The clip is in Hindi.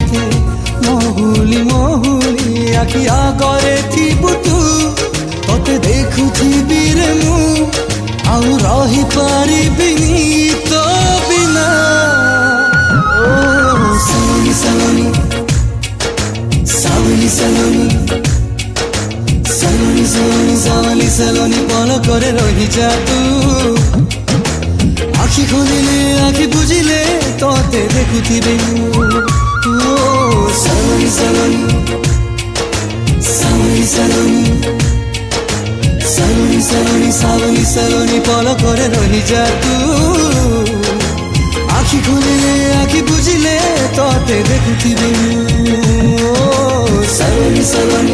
मते महुली महुली आखि आगरे थिबु तू तते देखुथिबि रे मु आउ रही पारिबिनी तो बिना ओ सलोनी सलोनी सावली सलोनी सलोनी सलोनी सावली सलोनी पलकरे रही जा तू आखि खोलिले आखि बुझिले तते देखुथिबि ओ सलोनी सलोनी सावली सलोनी सलोनी सलोनी सावली सलोनी पलकरे रही जा तू आखि खोलिले आखि बुझिले तते देखुथिबि ओ सलोनी सलोनी